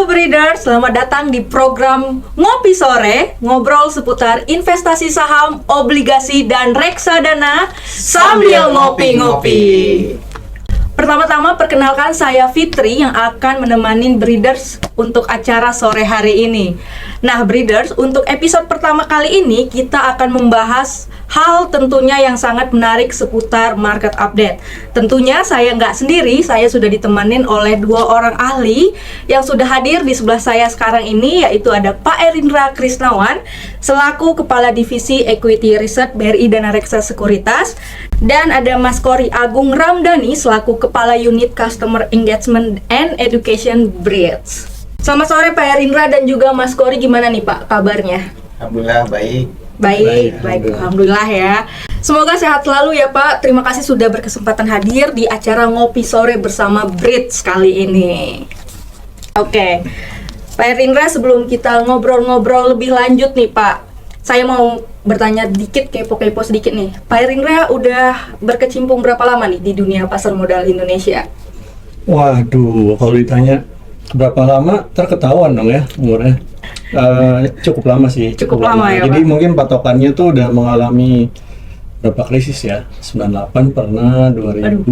Halo Breeders, selamat datang di program Ngopi Sore, ngobrol seputar investasi saham, obligasi, dan reksadana sambil ngopi-ngopi. Pertama-tama perkenalkan saya Fitri yang akan menemani Breeders untuk acara sore hari ini. Nah Breeders, untuk episode pertama kali ini kita akan membahas hal tentunya yang sangat menarik seputar market update. Tentunya saya nggak sendiri, saya sudah ditemanin oleh dua orang ahli yang sudah hadir di sebelah saya sekarang ini, yaitu ada Pak Erindra Krisnawan selaku Kepala Divisi Equity Research BRI Dana Reksa Sekuritas, dan ada Mas Kori Agung Ramdhani selaku Kepala Unit Customer Engagement and Education Breeds. Selamat sore Pak Erindra dan juga Mas Kori, gimana nih Pak kabarnya? Alhamdulillah baik. Baik, alhamdulillah ya. Semoga sehat selalu ya Pak. Terima kasih sudah berkesempatan hadir di acara Ngopi Sore bersama Breeds kali ini. Oke, Pak Erindra, sebelum kita ngobrol-ngobrol lebih lanjut nih Pak, saya mau bertanya dikit, kepo-kepo sedikit nih. Pak Erindra udah berkecimpung berapa lama nih di dunia pasar modal Indonesia? Waduh, kalau ditanya berapa lama, terketahuan dong ya umurnya. Cukup lama sih. Cukup lama ya, Jadi Pak? mungkin patokannya tuh udah mengalami berapa krisis ya? 98 pernah, 2000,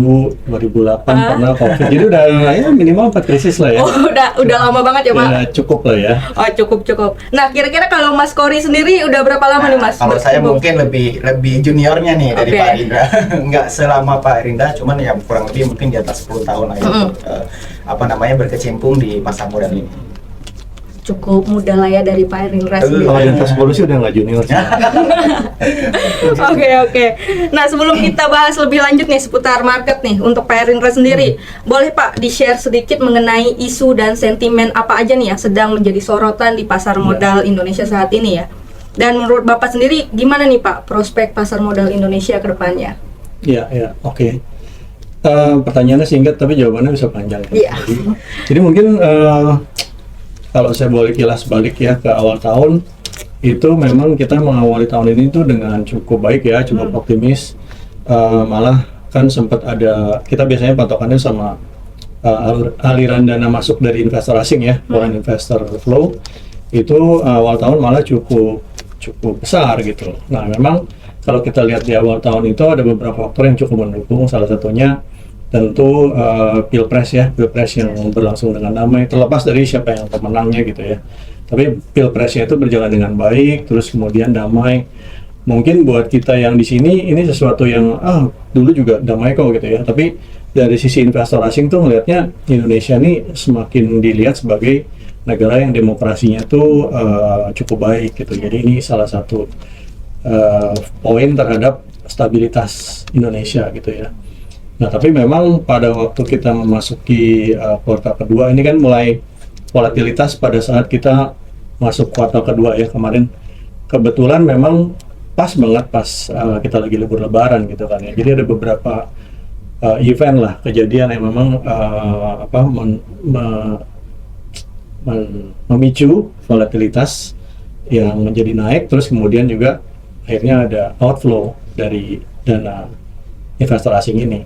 2008 pernah COVID. Jadi udah ya minimal 4 krisis lah ya. Oh, udah lama banget ya Pak? Ya, cukup lah ya. Oh, cukup. Nah, kira-kira kalau Mas Kori sendiri udah berapa lama nih Mas? Kalau saya berkecimpung? mungkin lebih juniornya nih dari Oke. Pak Erindra. Nggak selama Pak Erindra, cuman ya kurang lebih mungkin di atas 10 tahun lah ya. Berkecimpung di pasar modal ini. Cukup muda lah ya dari Pak Erindra sendiri. Kalau yang atas 10 sih udah nggak junior sih. Oke. Nah, sebelum kita bahas lebih lanjut nih seputar market nih untuk Pak Erindra sendiri, boleh Pak di-share sedikit mengenai isu dan sentimen apa aja nih yang sedang menjadi sorotan di pasar modal Indonesia saat ini ya? Dan menurut Bapak sendiri gimana nih Pak prospek pasar modal Indonesia ke depannya? Iya, oke. Pertanyaannya singkat tapi jawabannya bisa panjang. Iya. Jadi mungkin kalau saya boleh kilas balik ya ke awal tahun, itu memang kita mengawali tahun ini tuh dengan cukup baik ya, cukup optimis. Malah kan sempat ada, kita biasanya patokannya sama aliran dana masuk dari investor asing ya, foreign investor flow. Itu awal tahun malah cukup besar gitu. Nah memang kalau kita lihat di awal tahun itu ada beberapa faktor yang cukup mendukung. Salah satunya tentu pilpres yang berlangsung dengan damai, terlepas dari siapa yang pemenangnya gitu ya. Tapi pilpresnya itu berjalan dengan baik, terus kemudian damai. Mungkin buat kita yang di sini ini sesuatu yang dulu juga damai kok gitu ya. Tapi dari sisi investor asing tuh ngelihatnya Indonesia ini semakin dilihat sebagai negara yang demokrasinya tuh cukup baik gitu. Jadi ini salah satu poin terhadap stabilitas Indonesia gitu ya. Nah, tapi memang pada waktu kita memasuki kuartal kedua ini kan mulai volatilitas pada saat kita masuk kuartal kedua ya kemarin. Kebetulan memang pas banget pas kita lagi libur lebaran gitu kan ya. Jadi ada beberapa event lah, kejadian yang memang memicu volatilitas yang menjadi naik, terus kemudian juga akhirnya ada outflow dari dana investor asing ini.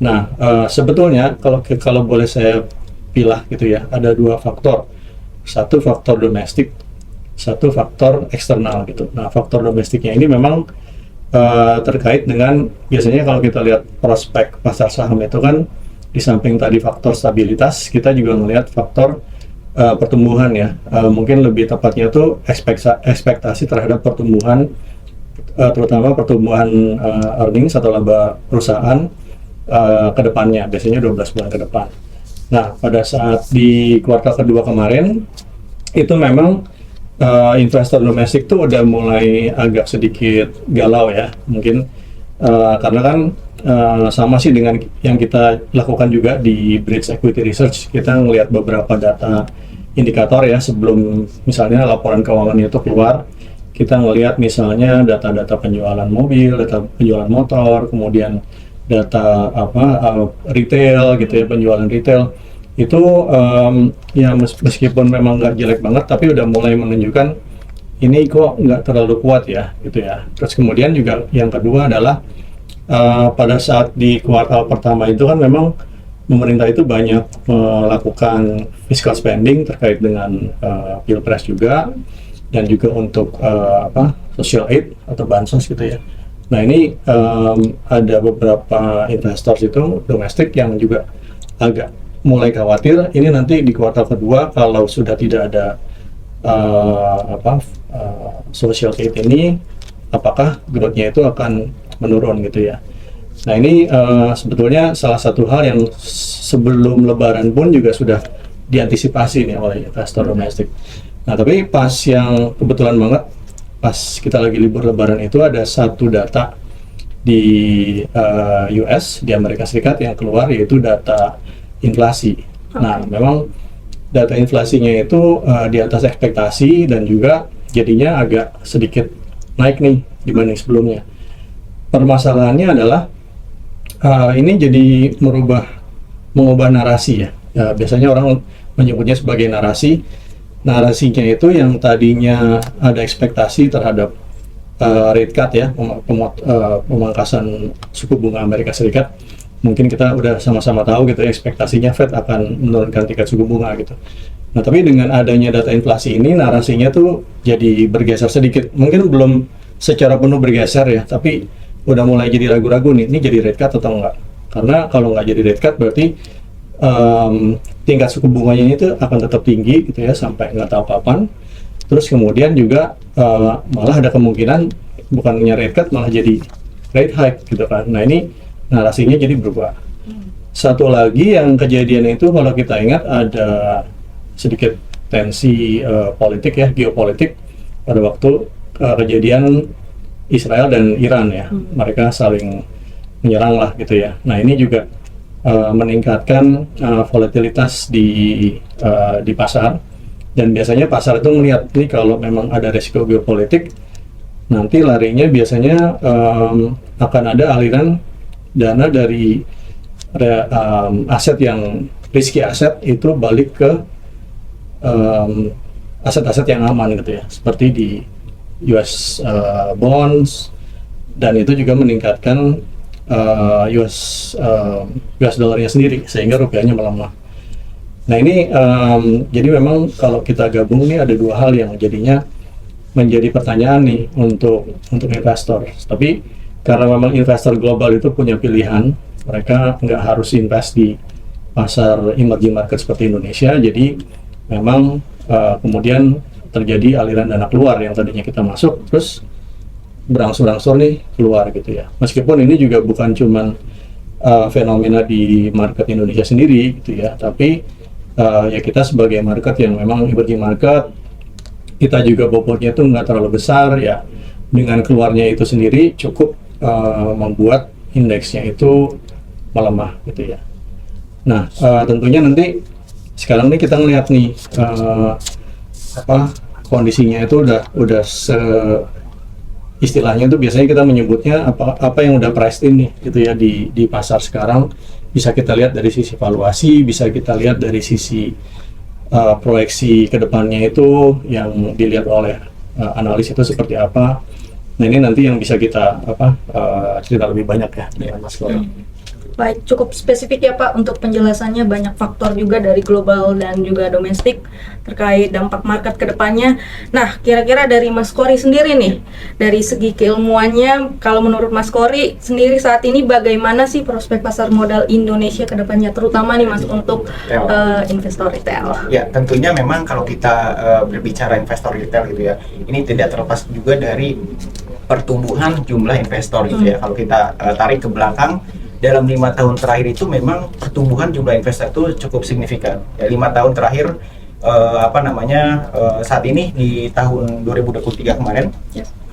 Nah, sebetulnya kalau boleh saya pilah gitu ya, ada dua faktor. Satu faktor domestik, satu faktor eksternal gitu. Nah, faktor domestiknya ini memang terkait dengan, biasanya kalau kita lihat prospek pasar saham itu kan, di samping tadi faktor stabilitas, kita juga melihat faktor pertumbuhan ya. Mungkin lebih tepatnya tuh ekspektasi terhadap pertumbuhan, terutama pertumbuhan earnings atau laba perusahaan ke depannya, biasanya 12 bulan ke depan. Nah, pada saat di kuartal kedua kemarin, itu memang investor domestik tuh udah mulai agak sedikit galau ya, mungkin karena kan sama sih dengan yang kita lakukan juga di Breeds Equity Research. Kita ngelihat beberapa data indikator ya sebelum misalnya laporan keuangannya itu keluar. Kita ngelihat misalnya data-data penjualan mobil, data penjualan motor, kemudian data retail gitu ya, penjualan retail itu ya meskipun memang nggak jelek banget, tapi udah mulai menunjukkan ini kok nggak terlalu kuat ya gitu ya. Terus kemudian juga yang kedua adalah pada saat di kuartal pertama itu kan memang pemerintah itu banyak melakukan fiscal spending terkait dengan pilpres juga, dan juga untuk social aid atau bansos gitu ya. Nah ini ada beberapa investor itu domestik yang juga agak mulai khawatir ini nanti di kuartal kedua kalau sudah tidak ada social aid ini, apakah growth-nya itu akan menurun gitu ya. Nah ini sebetulnya salah satu hal yang sebelum Lebaran pun juga sudah diantisipasi nih oleh investor domestik. Nah tapi pas yang kebetulan banget pas kita lagi libur Lebaran itu ada satu data di US, di Amerika Serikat yang keluar, yaitu data inflasi. Nah memang data inflasinya itu di atas ekspektasi dan juga jadinya agak sedikit naik nih dibanding sebelumnya. Permasalahannya adalah ini jadi mengubah narasi ya. Biasanya orang menyebutnya sebagai narasi. Narasinya itu yang tadinya ada ekspektasi terhadap rate cut ya, pemangkasan suku bunga Amerika Serikat. Mungkin kita udah sama-sama tahu gitu ya, ekspektasinya Fed akan menurunkan tingkat suku bunga gitu. Nah tapi dengan adanya data inflasi ini, narasinya tuh jadi bergeser sedikit. Mungkin belum secara penuh bergeser ya, tapi udah mulai jadi ragu-ragu nih, ini jadi rate cut atau enggak. Karena kalau nggak jadi rate cut berarti tingkat suku bunganya itu akan tetap tinggi gitu ya, sampai nggak tahu kapan. Terus kemudian juga malah ada kemungkinan bukannya rate cut malah jadi rate hike gitu kan. Nah ini narasinya jadi berubah. Satu lagi yang kejadian itu kalau kita ingat ada sedikit tensi politik ya, geopolitik pada waktu kejadian Israel dan Iran ya. Mereka saling menyerang lah gitu ya. Nah ini juga meningkatkan volatilitas di pasar, dan biasanya pasar itu melihat nih kalau memang ada risiko geopolitik, nanti larinya biasanya akan ada aliran dana dari aset yang risky aset itu balik ke aset-aset yang aman gitu ya, seperti di US bonds, dan itu juga meningkatkan US dollarnya sendiri sehingga rupiahnya melemah. Nah ini jadi memang kalau kita gabung nih ada dua hal yang jadinya menjadi pertanyaan nih untuk investor. Tapi karena memang investor global itu punya pilihan, mereka nggak harus invest di pasar emerging market seperti Indonesia. Jadi memang kemudian terjadi aliran dana keluar yang tadinya kita masuk terus berangsur-angsur nih keluar gitu ya. Meskipun ini juga bukan cuman fenomena di market Indonesia sendiri gitu ya, tapi ya kita sebagai market yang memang emerging market, kita juga bobotnya itu nggak terlalu besar ya. Dengan keluarnya itu sendiri cukup membuat indeksnya itu melemah gitu ya. Nah tentunya nanti sekarang nih kita ngelihat nih kondisinya itu udah istilahnya itu biasanya kita menyebutnya apa yang udah priced in nih gitu ya di pasar sekarang. Bisa kita lihat dari sisi valuasi, bisa kita lihat dari sisi proyeksi kedepannya itu yang dilihat oleh analis itu seperti apa. Nah ini nanti yang bisa kita cerita lebih banyak ya dengan Mas Loro. Baik, cukup spesifik ya Pak untuk penjelasannya, banyak faktor juga dari global dan juga domestik terkait dampak market ke depannya. Nah, kira-kira dari Mas Kori sendiri nih, dari segi keilmuannya, kalau menurut Mas Kori sendiri saat ini bagaimana sih prospek pasar modal Indonesia ke depannya, terutama nih Mas untuk investor retail? Ya, tentunya memang kalau kita berbicara investor retail gitu ya, ini tidak terlepas juga dari pertumbuhan jumlah investor gitu ya. Kalau kita tarik ke belakang, dalam 5 tahun terakhir itu memang pertumbuhan jumlah investor itu cukup signifikan. Ya, 5 tahun terakhir saat ini di tahun 2023 kemarin,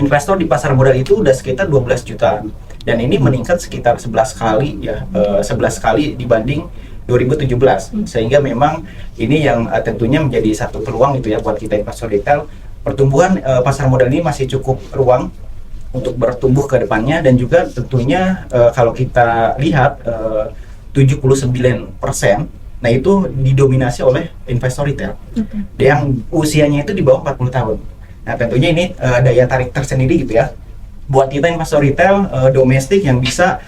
investor di pasar modal itu udah sekitar 12 jutaan. Dan ini meningkat sekitar 11 kali ya, 11 kali dibanding 2017. Sehingga memang ini yang tentunya menjadi satu peluang gitu ya buat kita investor retail. Pertumbuhan pasar modal ini masih cukup ruang untuk bertumbuh ke depannya, dan juga tentunya kalau kita lihat 79%, nah itu didominasi oleh investor retail yang usianya itu di bawah 40 tahun. Nah tentunya ini daya tarik tersendiri gitu ya buat kita investor retail domestik yang bisa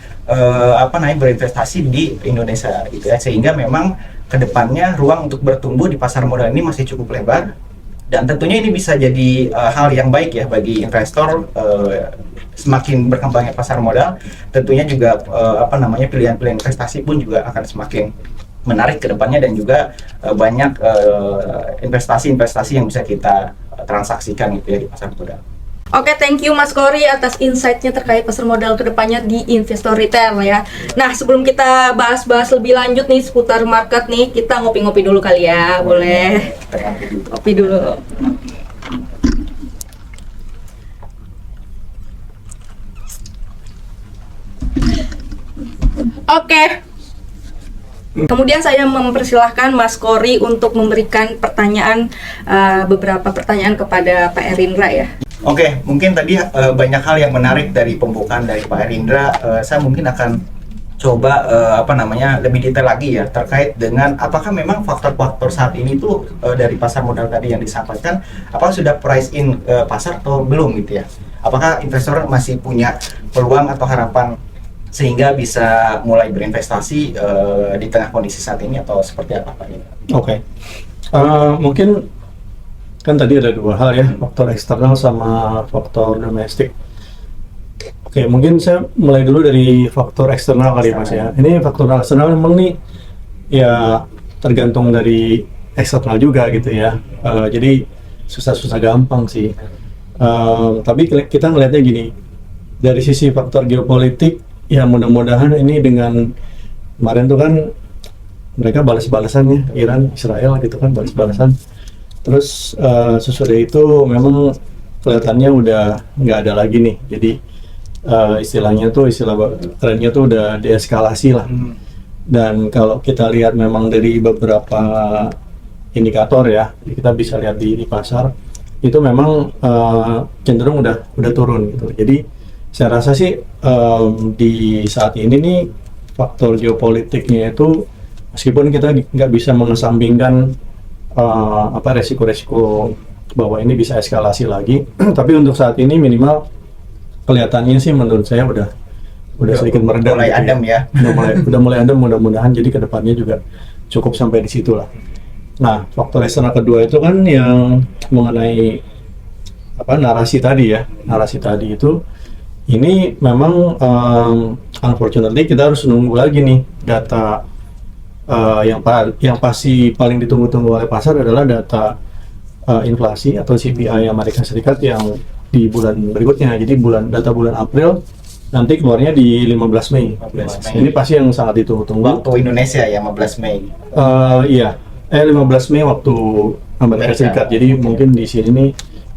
berinvestasi di Indonesia gitu ya, sehingga memang kedepannya ruang untuk bertumbuh di pasar modal ini masih cukup lebar, dan tentunya ini bisa jadi hal yang baik ya bagi investor. Semakin berkembangnya pasar modal, tentunya juga pilihan-pilihan investasi pun juga akan semakin menarik ke depannya, dan juga banyak investasi-investasi yang bisa kita transaksikan gitu ya di pasar modal. Oke, thank you Mas Kory atas insight-nya terkait pasar modal kedepannya di investor retail ya. Nah, sebelum kita bahas-bahas lebih lanjut nih seputar market nih, kita ngopi-ngopi dulu kali ya, boleh? Ngopi dulu. Oke. Kemudian saya mempersilahkan Mas Kory untuk memberikan beberapa pertanyaan kepada Pak Erindra ya. Oke, mungkin tadi banyak hal yang menarik dari pembukaan dari Pak Erindra. Saya mungkin akan coba lebih detail lagi ya terkait dengan apakah memang faktor-faktor saat ini tuh dari pasar modal tadi yang disampaikan, apakah sudah price in pasar atau belum gitu ya? Apakah investor masih punya peluang atau harapan sehingga bisa mulai berinvestasi di tengah kondisi saat ini, atau seperti apa Pak? Oke. Mungkin kan tadi ada dua hal ya, faktor eksternal sama faktor domestik. Oke, mungkin saya mulai dulu dari faktor eksternal kali Mas ya. Ini faktor eksternal memang nih ya tergantung dari eksternal juga gitu ya. Jadi susah-susah gampang sih. Tapi kita ngelihatnya gini, dari sisi faktor geopolitik ya mudah-mudahan ini dengan kemarin tuh kan mereka balas-balasan ya, Iran, Israel gitu kan balas-balasan. Terus sesudah itu memang kelihatannya udah nggak ada lagi nih. Jadi istilah trennya tuh udah deeskalasi lah. Dan kalau kita lihat memang dari beberapa indikator ya, kita bisa lihat di pasar itu memang cenderung udah turun gitu. Jadi saya rasa sih di saat ini nih faktor geopolitiknya itu meskipun kita nggak bisa mengesampingkan resiko-resiko bahwa ini bisa eskalasi lagi, tapi untuk saat ini minimal kelihatannya sih menurut saya udah sedikit meredah. Mulai adem ya. Udah mulai adem, mudah-mudahan jadi kedepannya juga cukup sampai di situ lah. Nah, faktor eksternal kedua itu kan yang mengenai narasi tadi ya. Narasi tadi itu ini memang unfortunately kita harus nunggu lagi nih data. Yang pasti paling ditunggu-tunggu oleh pasar adalah data inflasi atau CPI Amerika Serikat yang di bulan berikutnya. Jadi data bulan April nanti keluarnya di 15 Mei. 15 Mei. Ini pasti yang sangat ditunggu-tunggu. Waktu Indonesia ya 15 Mei. 15 Mei waktu Amerika Serikat. Jadi mungkin di sini nih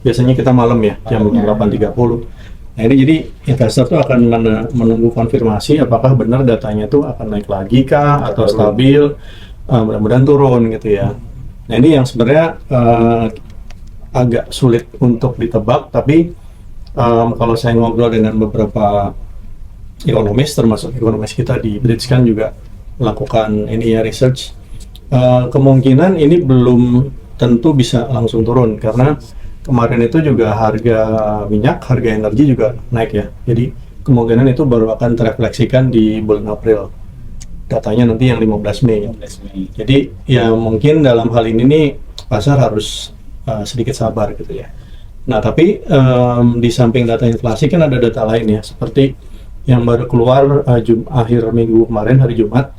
biasanya kita malam ya, jam 8.30. Nah ini jadi investor tuh akan menunggu konfirmasi apakah benar datanya tuh akan naik lagi kah atau stabil, mudah-mudahan turun gitu ya. Nah ini yang sebenarnya agak sulit untuk ditebak, tapi kalau saya ngobrol dengan beberapa ekonomis, termasuk ekonomis kita di Bridge-kan juga melakukan ini ya research, kemungkinan ini belum tentu bisa langsung turun karena kemarin itu juga harga minyak, harga energi juga naik ya. Jadi kemungkinan itu baru akan terefleksikan di bulan April. Datanya nanti yang 15 Mei. Jadi ya mungkin dalam hal ini nih pasar harus sedikit sabar gitu ya. Nah tapi di samping data inflasi kan ada data lain ya. Seperti yang baru keluar akhir minggu kemarin hari Jumat.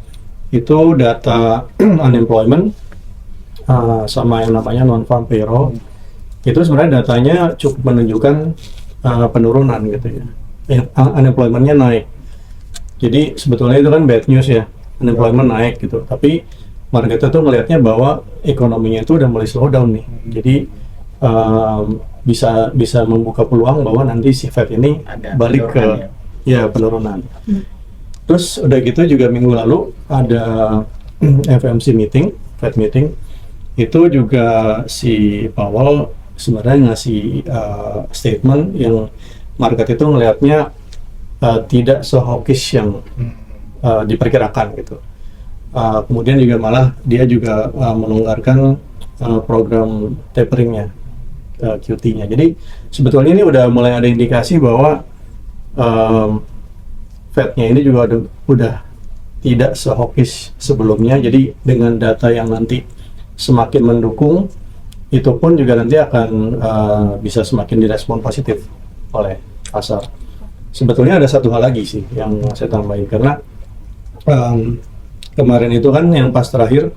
Itu data unemployment sama yang namanya non-farm payroll. Itu sebenarnya datanya cukup menunjukkan penurunan gitu ya. Unemployment-nya naik. Jadi sebetulnya itu kan bad news ya. Unemployment naik gitu. Tapi market itu ngelihatnya bahwa ekonominya itu udah mulai slow down nih. Jadi bisa membuka peluang bahwa nanti si Fed ini ada balik ke penurunan. Terus udah gitu juga minggu lalu ada FOMC meeting, Fed meeting. Itu juga si Powell sebenarnya ngasih statement yang market itu ngelihatnya tidak se-hawkish yang diperkirakan gitu. Kemudian juga malah dia juga melonggarkan program taperingnya, QT-nya. Jadi sebetulnya ini udah mulai ada indikasi bahwa Fed-nya ini juga udah tidak sehawkish sebelumnya. Jadi dengan data yang nanti semakin mendukung, itu pun juga nanti akan bisa semakin direspon positif oleh pasar. Sebetulnya ada satu hal lagi sih yang saya tambahin, karena kemarin itu kan yang pas terakhir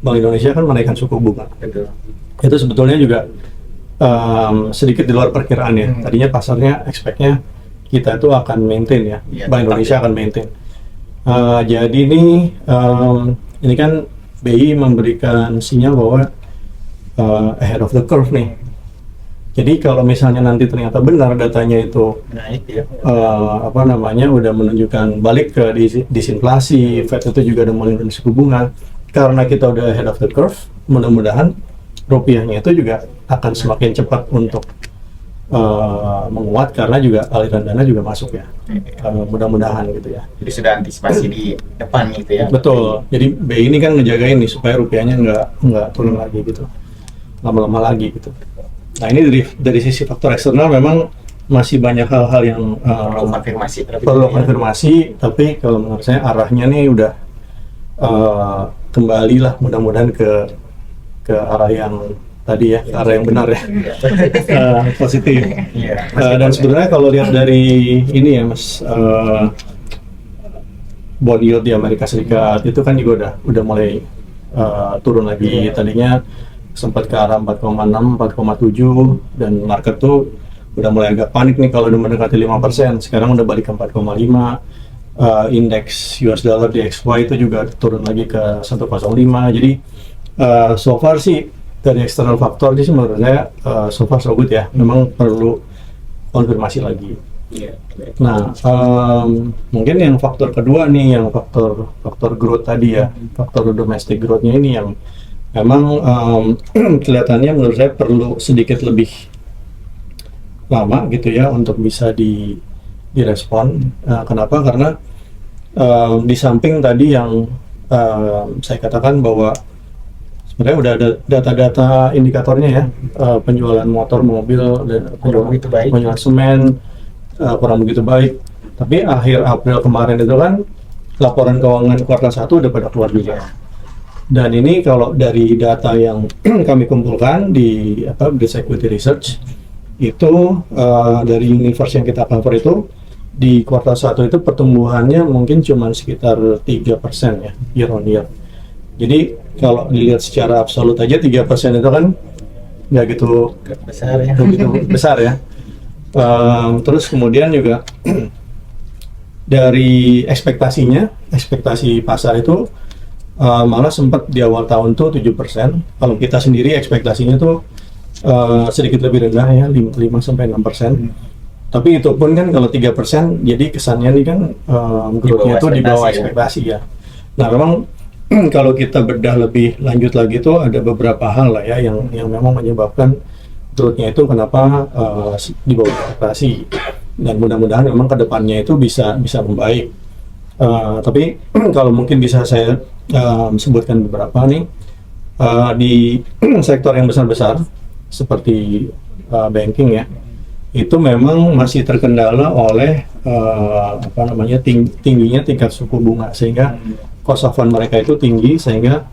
Bank Indonesia kan menaikkan suku bunga. Itu sebetulnya juga sedikit di luar perkiraan ya. Tadinya pasarnya expect-nya kita itu akan maintain ya, Bank Indonesia akan maintain. Jadi ini kan BI memberikan sinyal bahwa ahead of the curve nih. Jadi kalau misalnya nanti ternyata benar datanya itu naik ya, udah menunjukkan balik ke disinflasi, Fed itu juga udah menurunkan suku bunga, karena kita udah ahead of the curve, mudah-mudahan rupiahnya itu juga akan semakin cepat untuk menguat, karena juga aliran dana juga masuk ya, mudah-mudahan gitu ya. Jadi sudah antisipasi di depan gitu ya. Betul. Jadi BI ini kan ngejagain nih supaya rupiahnya nggak turun lagi gitu, lama-lama lagi gitu. Nah ini dari sisi faktor eksternal memang masih banyak hal-hal yang perlu konfirmasi, tapi kalau menurut saya arahnya nih udah kembali lah, mudah-mudahan ke arah yang tadi ya, ke arah yang benar ya, positif. Dan sebenarnya kalau lihat dari ini ya Mas, bond yield di Amerika Serikat itu kan juga udah mulai turun lagi. Tadinya sempat ke arah 4,6, 4,7, dan market tuh udah mulai agak panik nih kalau udah mendekati 5%. Sekarang udah balik ke 4,5. Indeks US dollar DXY itu juga turun lagi ke 1,05. Jadi so far sih dari external faktor sih menurut saya so far so good ya. Memang perlu konfirmasi lagi. Nah, mungkin yang faktor kedua nih, yang faktor growth tadi ya, faktor domestic growth-nya ini yang memang kelihatannya menurut saya perlu sedikit lebih lama gitu ya untuk bisa direspon. Kenapa? Karena di samping tadi yang saya katakan bahwa sebenarnya udah ada data-data indikatornya ya, penjualan motor, mobil, dan penjualan semen kurang begitu baik. Tapi akhir April kemarin itu kan laporan keuangan kuartal 1 udah pada keluar juga. Dan ini kalau dari data yang kami kumpulkan di Bridge Equity Research itu dari universe yang kita cover itu di kuartal 1 itu pertumbuhannya mungkin cuma sekitar 3% ya, year on year. Jadi kalau dilihat secara absolut aja 3% itu kan nggak gitu besar ya. Terus kemudian juga dari ekspektasi pasar itu malah sempat di awal tahun tuh 7%. Kalau kita sendiri ekspektasinya tuh sedikit lebih rendah ya, 5-6%. Tapi itu pun kan kalau 3%, jadi kesannya nih kan growth-nya tuh di bawah ekspektasi ya. Nah memang kalau kita bedah lebih lanjut lagi tuh ada beberapa hal lah ya yang memang menyebabkan growth-nya itu kenapa di bawah ekspektasi. Dan mudah-mudahan memang kedepannya itu bisa membaik. Tapi kalau mungkin bisa saya sebutkan beberapa nih, di sektor yang besar-besar seperti banking ya, itu memang masih terkendala oleh tingginya tingkat suku bunga, sehingga cost of fund mereka itu tinggi, sehingga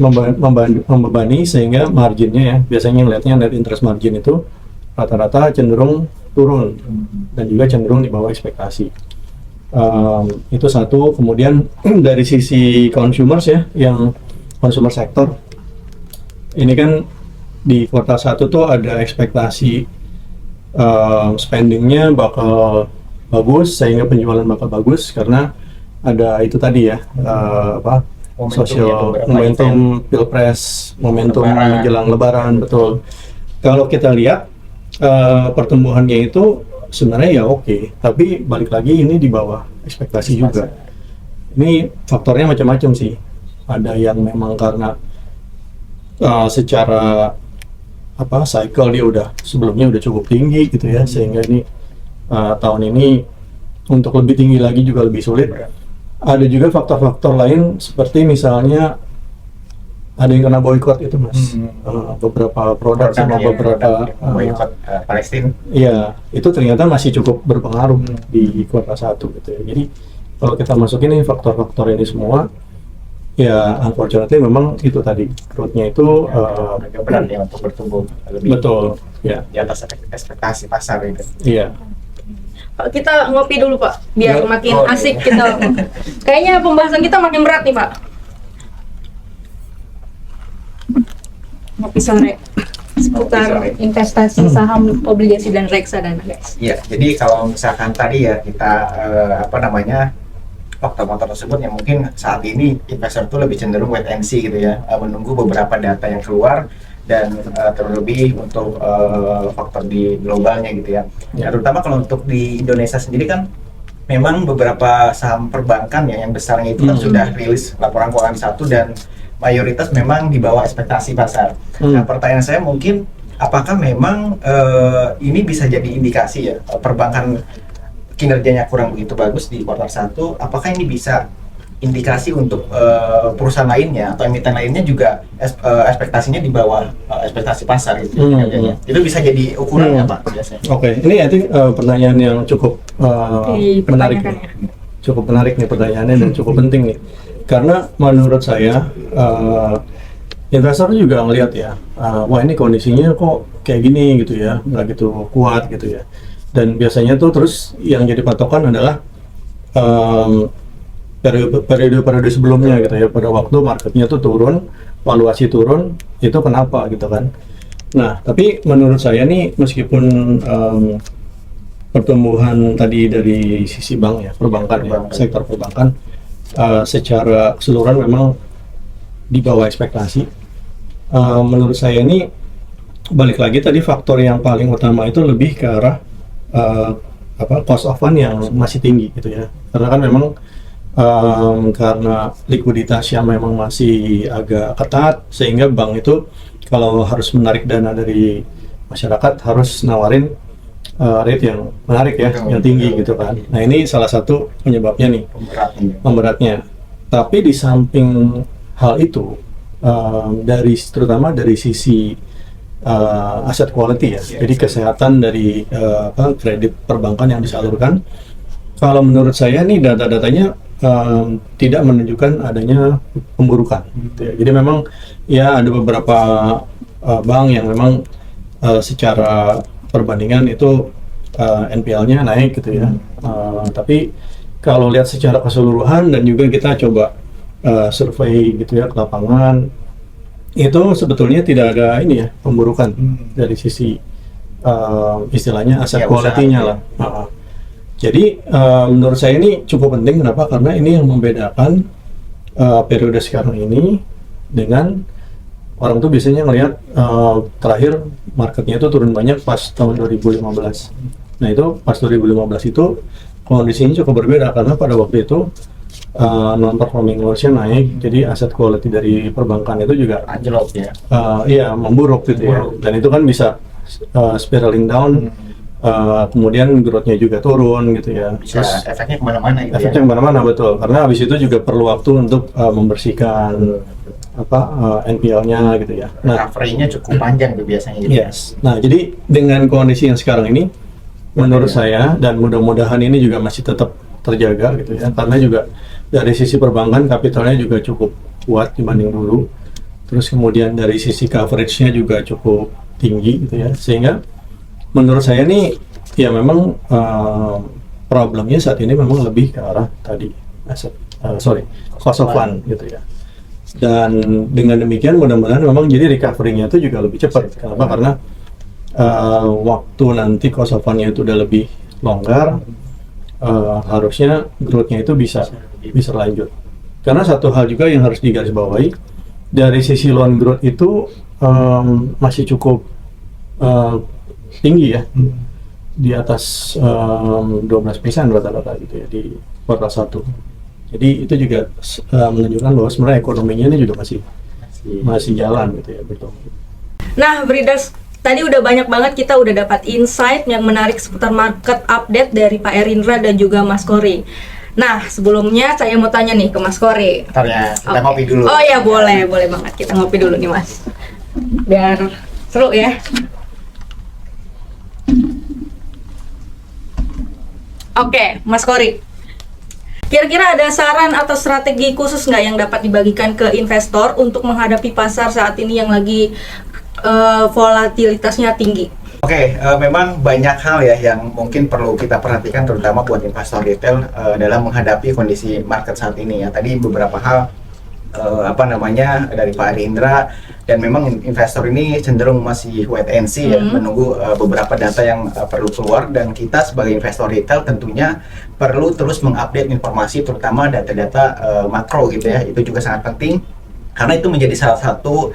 membebani, sehingga marginnya ya, biasanya ngelihatnya net interest margin itu rata-rata cenderung turun dan juga cenderung di bawah ekspektasi. Itu satu. Kemudian dari sisi consumers ya, yang consumer sector ini kan di kuartal 1 tuh ada ekspektasi spendingnya bakal bagus, sehingga penjualan bakal bagus karena ada itu tadi ya, momentum pilpres, momentum menjelang lebaran. Betul. Kalau kita lihat pertumbuhannya itu sebenarnya ya oke, tapi balik lagi ini di bawah ekspektasi juga. Ini faktornya macam-macam sih. Ada yang memang karena secara cycle dia sebelumnya udah cukup tinggi gitu ya, sehingga ini tahun ini untuk lebih tinggi lagi juga lebih sulit. Ada juga faktor-faktor lain seperti misalnya ada yang kena boykot itu Mas. Beberapa produk sama beberapa boykot Palestina. iya, itu ternyata masih cukup berpengaruh di kuartal 1 gitu ya. Jadi kalau kita masukin ini faktor-faktor ini semua, ya unfortunately memang itu tadi growth-nya itu Agak berat ya untuk bertumbuh lebih betul ya. di atas ekspektasi pasar itu. Iya. Pak, kita ngopi dulu Pak, biar Ya. makin Oh, asik kita. Kayaknya pembahasan kita makin berat nih Pak. Ngopi sore seputar investasi saham, obligasi dan reksadana guys. Iya, jadi kalau misalkan tadi ya kita faktor-faktor tersebut yang mungkin saat ini investor itu lebih cenderung wait and see gitu ya, menunggu beberapa data yang keluar dan terlebih untuk faktor di globalnya gitu ya. Ya, terutama kalau untuk di Indonesia sendiri kan memang beberapa saham perbankan ya yang besarnya itu kan sudah rilis laporan keuangan satu dan mayoritas memang di bawah ekspektasi pasar. Nah, pertanyaan saya mungkin apakah memang ini bisa jadi indikasi ya perbankan kinerjanya kurang begitu bagus di kuartal 1, apakah ini bisa indikasi untuk perusahaan lainnya atau emiten lainnya juga ekspektasinya di bawah ekspektasi pasar gitu kinerjanya. Itu bisa jadi ukuran ya Pak biasanya. Oke, ini I think pertanyaan yang cukup menarik nih. Cukup menarik nih pertanyaannya dan cukup penting nih. Karena menurut saya investor juga ngelihat ya, wah ini kondisinya kok kayak gini gitu ya, nggak gitu kuat gitu ya. Dan biasanya tuh terus yang jadi patokan adalah periode sebelumnya gitu ya, pada waktu marketnya tuh turun, valuasi turun, itu kenapa gitu kan. Nah, tapi menurut saya nih meskipun pertumbuhan tadi dari sisi bank ya, perbankan ya, sektor perbankan secara keseluruhan memang di bawah ekspektasi. Menurut saya ini balik lagi tadi faktor yang paling utama itu lebih ke arah cost of fund yang masih tinggi gitu ya. Karena kan memang karena likuiditas yang memang masih agak ketat sehingga bank itu kalau harus menarik dana dari masyarakat harus nawarin rate yang menarik ya, yang tinggi gitu kan. Nah ini salah satu penyebabnya nih, pemberatnya. Tapi di samping hal itu, terutama dari sisi asset quality ya, jadi kesehatan dari kredit perbankan yang disalurkan, kalau menurut saya nih data-datanya tidak menunjukkan adanya pemburukan. Gitu ya. Jadi memang ya ada beberapa bank yang memang secara perbandingan itu NPL-nya naik gitu ya. Tapi kalau lihat secara keseluruhan dan juga kita coba survei gitu ya ke lapangan, itu sebetulnya tidak ada ini ya pemburukan dari sisi istilahnya aset quality-nya lah. Jadi menurut saya ini cukup penting. Kenapa? Karena ini yang membedakan periode sekarang ini dengan orang tuh biasanya ngelihat terakhir marketnya itu turun banyak pas tahun 2015. Nah itu pas 2015 itu kondisinya cukup berbeda karena pada waktu itu non-performing loans-nya naik, jadi aset quality dari perbankan itu juga anjlok ya. Iya memburuk gitu ya. Dan itu kan bisa spiraling down. Kemudian growth-nya juga turun gitu ya. Bisa efeknya kemana-mana gitu. Efeknya kemana-mana betul. Karena habis itu juga perlu waktu untuk membersihkan NPL-nya gitu ya. Nah, recovery-nya cukup panjang tuh biasanya. Gitu. Yes. Nah, jadi dengan kondisi yang sekarang ini, menurut saya dan mudah-mudahan ini juga masih tetap terjaga gitu ya. Karena juga dari sisi perbankan kapitalnya juga cukup kuat dibanding dulu. Terus kemudian dari sisi coverage-nya juga cukup tinggi gitu ya. Sehingga menurut saya nih ya memang problemnya saat ini memang lebih ke arah tadi cost of fund gitu ya. Dan dengan demikian mudah-mudahan memang jadi recovery-nya itu juga lebih cepat. Kenapa? Karena waktu nanti cost of fund-nya itu udah lebih longgar, harusnya growth-nya itu bisa lanjut. Karena satu hal juga yang harus digarisbawahi, dari sisi loan growth itu masih cukup tinggi ya, di atas 12% rata-rata gitu ya di kuartal 1. Jadi itu juga menunjukkan bahwa sebenarnya ekonominya ini juga masih jalan gitu ya, betul. Nah, Breeders, tadi udah banyak banget kita udah dapat insight yang menarik seputar market update dari Pak Erindra dan juga Mas Kory. Nah, sebelumnya saya mau tanya nih ke Mas Kori. Ntar ya, kita Oke. ngopi dulu. Oh ya, boleh banget. Kita ngopi dulu nih, Mas. Biar seru ya. Oke, Mas Kori. Kira-kira ada saran atau strategi khusus nggak yang dapat dibagikan ke investor untuk menghadapi pasar saat ini yang lagi volatilitasnya tinggi? Oke, memang banyak hal ya yang mungkin perlu kita perhatikan terutama buat investor retail dalam menghadapi kondisi market saat ini ya. Tadi beberapa hal dari Pak Arindra, dan memang investor ini cenderung masih wait and see ya, menunggu beberapa data yang perlu keluar, dan kita sebagai investor retail tentunya perlu terus mengupdate informasi terutama data-data makro gitu ya. Itu juga sangat penting karena itu menjadi salah satu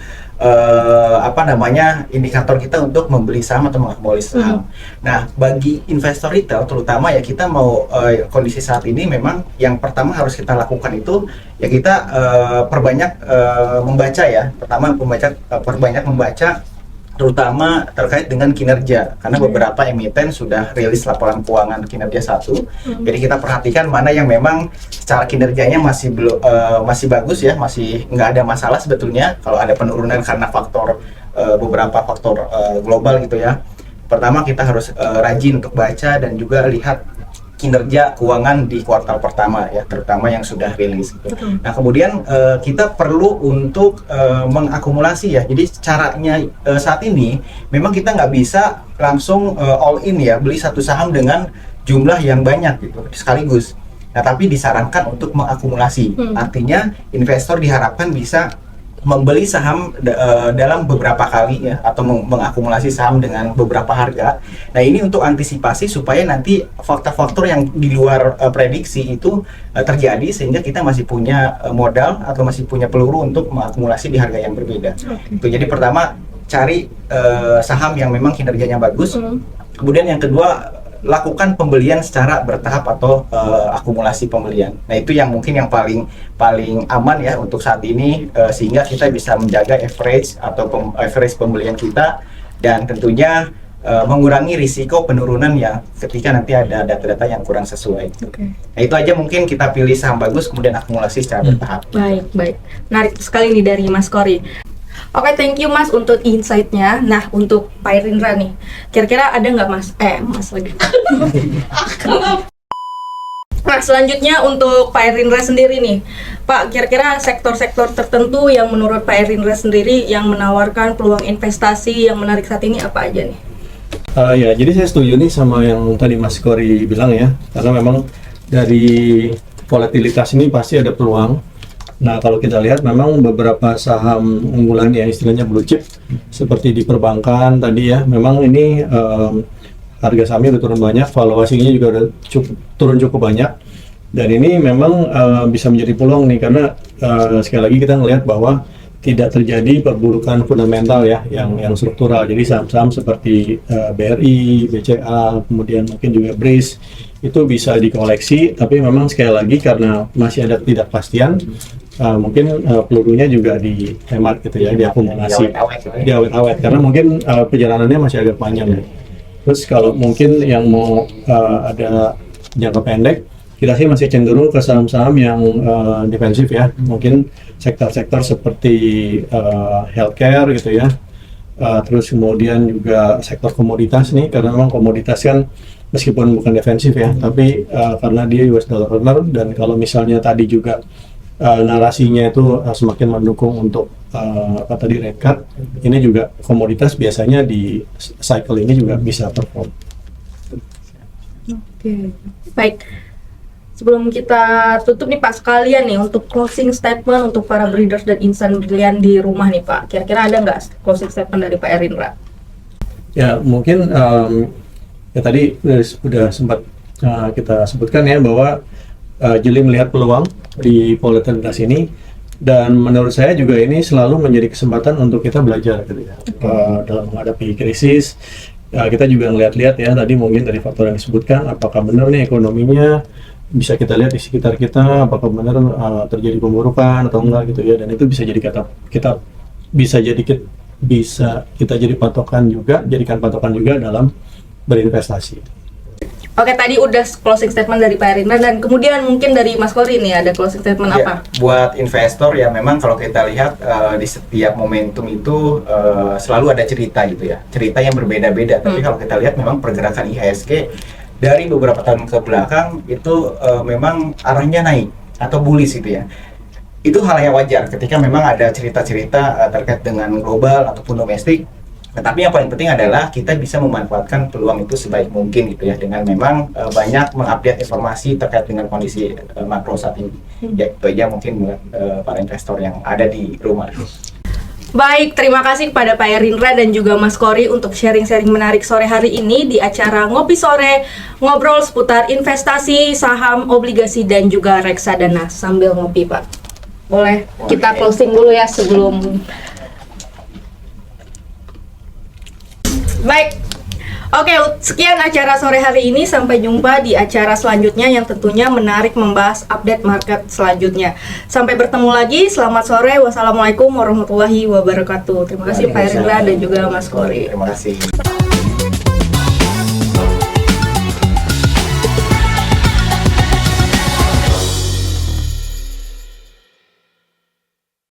indikator kita untuk membeli saham atau mengakumulasi saham. Nah, bagi investor retail terutama ya, kita mau kondisi saat ini memang yang pertama harus kita lakukan itu ya kita perbanyak membaca ya. Pertama perbanyak membaca terutama terkait dengan kinerja, karena beberapa emiten sudah rilis laporan keuangan kinerja 1. Jadi kita perhatikan mana yang memang secara kinerjanya masih bagus ya, masih nggak ada masalah sebetulnya. Kalau ada penurunan karena beberapa faktor global gitu ya. Pertama kita harus rajin untuk baca dan juga lihat kinerja keuangan di kuartal pertama ya, terutama yang sudah rilis gitu. Nah, kemudian kita perlu untuk mengakumulasi ya. Jadi caranya saat ini memang kita nggak bisa langsung all in ya, beli satu saham dengan jumlah yang banyak gitu sekaligus. Nah, tapi disarankan untuk mengakumulasi. Artinya investor diharapkan bisa membeli saham dalam beberapa kali ya, atau mengakumulasi saham dengan beberapa harga. Nah, ini untuk antisipasi supaya nanti faktor-faktor yang di luar prediksi itu terjadi, sehingga kita masih punya modal atau masih punya peluru untuk mengakumulasi di harga yang berbeda. Itu jadi pertama cari saham yang memang kinerjanya bagus. Kemudian yang kedua, lakukan pembelian secara bertahap atau akumulasi pembelian. Nah, itu yang mungkin yang paling aman ya untuk saat ini, sehingga kita bisa menjaga average pembelian kita, dan tentunya mengurangi risiko penurunan ya ketika nanti ada data-data yang kurang sesuai. Nah, itu aja mungkin kita pilih saham bagus kemudian akumulasi secara bertahap. Baik. Menarik sekali nih dari Mas Kori. Oke, thank you Mas untuk insight-nya. Nah, untuk Pak Arindra nih, kira-kira ada nggak Mas lagi? Nah, selanjutnya untuk Pak Arindra sendiri nih, Pak, kira-kira sektor-sektor tertentu yang menurut Pak Arindra sendiri yang menawarkan peluang investasi yang menarik saat ini apa aja nih? Ya, jadi saya setuju nih sama yang tadi Mas Kori bilang ya, karena memang dari volatilitas ini pasti ada peluang. Nah, kalau kita lihat memang beberapa saham unggulan ya, istilahnya blue chip seperti di perbankan tadi ya, memang ini harga sahamnya udah turun banyak, valuasinya juga udah turun cukup banyak, dan ini memang bisa menjadi peluang nih, karena sekali lagi kita ngelihat bahwa tidak terjadi perburukan fundamental ya yang struktural. Jadi saham-saham seperti BRI, BCA, kemudian mungkin juga BRIS itu bisa dikoleksi, tapi memang sekali lagi karena masih ada ketidakpastian, mungkin pelurunya juga dihemat gitu ya, diakumulasi, diawet-awet karena mungkin perjalanannya masih agak panjang ya. Terus kalau mungkin yang mau ada jangka pendek, kita sih masih cenderung ke saham-saham yang defensif ya, mungkin sektor-sektor seperti healthcare gitu ya, terus kemudian juga sektor komoditas nih, karena memang komoditas kan meskipun bukan defensif ya, tapi karena dia US dollar earner, dan kalau misalnya tadi juga narasinya itu semakin mendukung untuk rate cut, ini juga komoditas biasanya di cycle ini juga bisa perform. Oke, baik. Sebelum kita tutup nih Pak, sekalian nih untuk closing statement untuk para breeders dan insan brilian di rumah nih Pak, kira-kira ada nggak closing statement dari Pak Arindra? Ya, mungkin ya tadi sudah sempat kita sebutkan ya bahwa jeli melihat peluang di volatilitas ini, dan menurut saya juga ini selalu menjadi kesempatan untuk kita belajar gitu ya, dalam menghadapi krisis. Kita juga ngeliat-lihat ya tadi mungkin dari faktor yang disebutkan, apakah benar nih ekonominya, bisa kita lihat di sekitar kita apakah benar terjadi pemburukan atau enggak gitu ya, dan itu bisa jadi kita jadikan patokan juga dalam berinvestasi. Oke, tadi udah closing statement dari Pak Erindra dan kemudian mungkin dari Mas Kori nih ada closing statement Ya, apa? buat investor ya memang kalau kita lihat di setiap momentum itu selalu ada cerita gitu ya, cerita yang berbeda-beda. Tapi kalau kita lihat memang pergerakan IHSG dari beberapa tahun ke belakang itu memang arahnya naik atau bullish gitu ya. Itu hal yang wajar ketika memang ada cerita-cerita terkait dengan global ataupun domestik. Tetapi yang paling penting adalah kita bisa memanfaatkan peluang itu sebaik mungkin gitu ya, dengan memang banyak mengupdate informasi terkait dengan kondisi makro saat ini. Ya itu aja mungkin buat para investor yang ada di rumah. Baik, terima kasih kepada Pak Erindra dan juga Mas Kori untuk sharing-sharing menarik sore hari ini di acara Ngopi Sore, ngobrol seputar investasi, saham, obligasi, dan juga reksadana. Sambil ngopi, Pak. Boleh kita closing dulu ya sebelum... Baik, oke, sekian acara sore hari ini. Sampai jumpa di acara selanjutnya yang tentunya menarik membahas update market selanjutnya. Sampai bertemu lagi, selamat sore. Wassalamualaikum warahmatullahi wabarakatuh. Terima kasih Pak Erindra dan juga Mas Kori. Terima kasih.